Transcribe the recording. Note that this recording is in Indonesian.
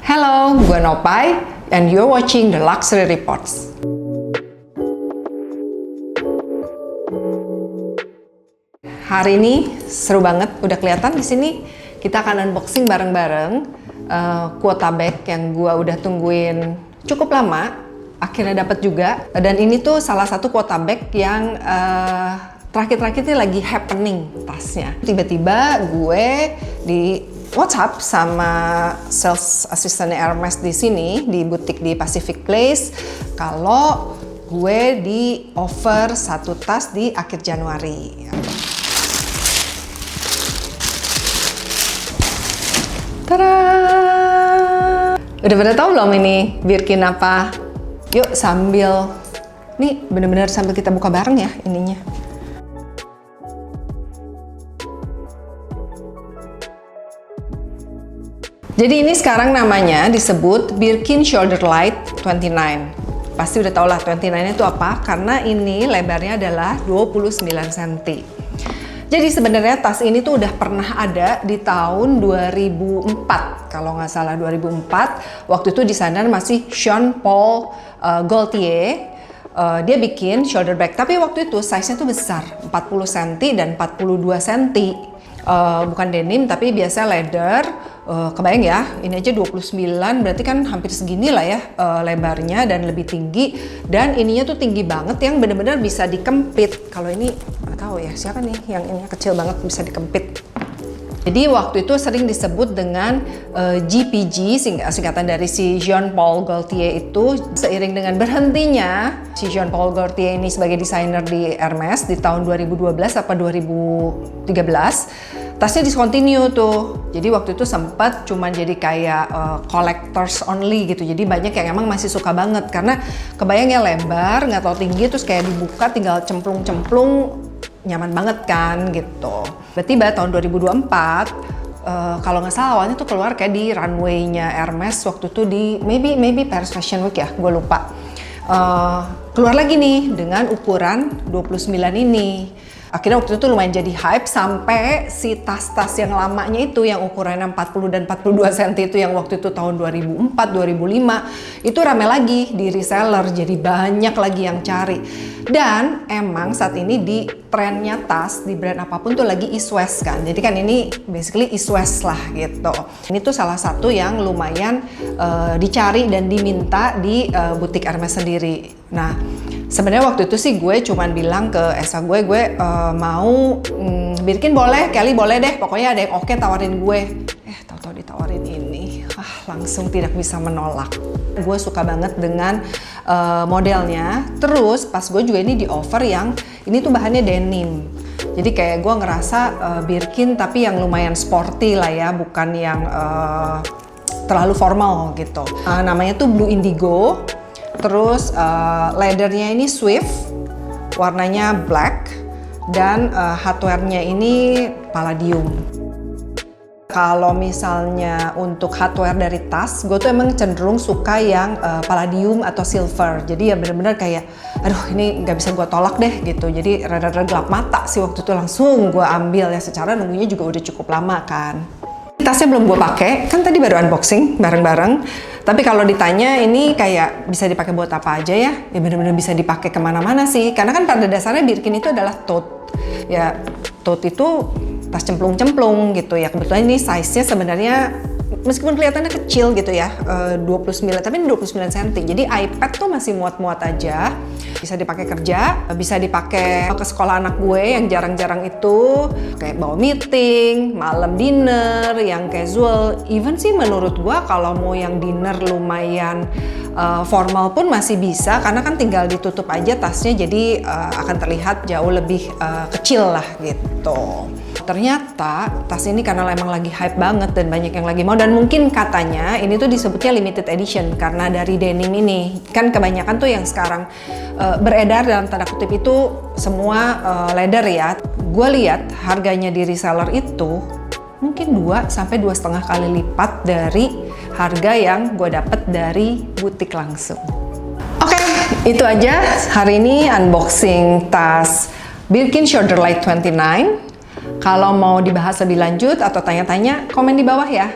Hello, gue Nopai, and you're watching The Luxury Reports. Hari ini seru banget, udah kelihatan di sini. Kita akan unboxing bareng-bareng kuota bag yang gue udah tungguin cukup lama. Akhirnya dapat juga. Dan ini tuh salah satu kuota bag yang terakhir-terakhir ini lagi happening tasnya. Tiba-tiba gue di WhatsApp sama sales assistant Hermes di sini di butik di Pacific Place kalau gue di offer satu tas di akhir Januari. Tada! Udah pada tahu belum ini Birkin apa? Yuk sambil nih bener-bener sambil kita buka bareng ya ininya. Jadi ini sekarang namanya disebut Birkin Shoulder Light 29. Pasti udah tau lah 29 itu apa, karena ini lebarnya adalah 29 cm. Jadi sebenarnya tas ini tuh udah pernah ada di tahun 2004, kalau nggak salah 2004. Waktu itu desainer masih Jean Paul Gaultier. Dia bikin shoulder bag, tapi waktu itu size-nya tuh besar, 40 cm dan 42 cm. Bukan denim tapi biasa leather. Kebayang ya, ini aja 29, berarti kan hampir segini lah ya lebarnya dan lebih tinggi. Dan ininya tuh tinggi banget yang bener-bener bisa dikempit. Kalau ini nggak tahu ya siapa nih yang ini kecil banget bisa dikempit. Jadi waktu itu sering disebut dengan GPG, singkatan dari si Jean Paul Gaultier itu. Seiring dengan berhentinya si Jean Paul Gaultier ini sebagai desainer di Hermes di tahun 2012 apa 2013, tasnya discontinue tuh. Jadi waktu itu sempat cuman jadi kayak collectors only gitu. Jadi banyak yang emang masih suka banget karena kebayangnya lebar, nggak terlalu tinggi, terus kayak dibuka tinggal cemplung-cemplung, nyaman banget kan gitu. Tiba-tiba tahun 2024, kalau nggak salah awalnya tuh keluar kayak di runway-nya Hermes waktu itu di maybe Paris Fashion Week ya, gue lupa. Keluar lagi nih dengan ukuran 29 ini. Akhirnya waktu itu lumayan jadi hype sampai si tas-tas yang lamanya itu yang ukurannya 40 dan 42 cm itu yang waktu itu tahun 2004, 2005 itu rame lagi di reseller, jadi banyak lagi yang cari. Dan emang saat ini di trennya tas di brand apapun tuh lagi East West kan. Jadi kan ini basically East West lah gitu. Ini tuh salah satu yang lumayan dicari dan diminta di butik Hermes sendiri. Nah, sebenarnya waktu itu sih gue cuman bilang ke Esa gue mau Birkin boleh, Kelly boleh deh, pokoknya ada yang oke tawarin gue. Tahu-tahu ditawarin ini, langsung tidak bisa menolak. Gue suka banget dengan modelnya. Terus pas gue juga ini di offer yang ini tuh bahannya denim. Jadi kayak gue ngerasa Birkin tapi yang lumayan sporty lah ya, bukan yang terlalu formal gitu. Namanya tuh Blue Indigo. Terus leathernya ini Swift, warnanya black, dan hardware-nya ini palladium. Kalau misalnya untuk hardware dari tas, gue tuh emang cenderung suka yang palladium atau silver. Jadi ya bener-bener kayak, aduh ini nggak bisa gue tolak deh gitu. Jadi rada-rada gelap mata sih waktu itu, langsung gue ambil ya. Secara nunggunya juga udah cukup lama kan. Tasnya belum gue pakai, kan tadi baru unboxing bareng-bareng. Tapi kalau ditanya ini kayak bisa dipakai buat apa aja ya? Ya bener-bener bisa dipakai kemana-mana sih. Karena kan pada dasarnya Birkin itu adalah tote. Ya tote itu tas cemplung-cemplung gitu ya. Kebetulan ini size-nya sebenarnya meskipun kelihatannya kecil gitu ya, 29, tapi ini 29 cm. Jadi iPad tuh masih muat-muat aja. Bisa dipakai kerja, bisa dipakai ke sekolah anak gue yang jarang-jarang itu, kayak bawa meeting, malam dinner, yang casual. Even sih menurut gue kalau mau yang dinner lumayan formal pun masih bisa, karena kan tinggal ditutup aja tasnya, jadi akan terlihat jauh lebih kecil lah gitu. Ternyata tas ini karena emang lagi hype banget dan banyak yang lagi mau, dan mungkin katanya ini tuh disebutnya limited edition karena dari denim ini. Kan kebanyakan tuh yang sekarang beredar dalam tanda kutip itu semua leather ya. Gue lihat harganya di reseller itu mungkin 2 sampai 2,5 kali lipat dari harga yang gue dapet dari butik langsung. Oke, itu aja hari ini unboxing tas Birkin Shoulder Light 29. Kalau mau dibahas lebih lanjut atau tanya-tanya, komen di bawah ya.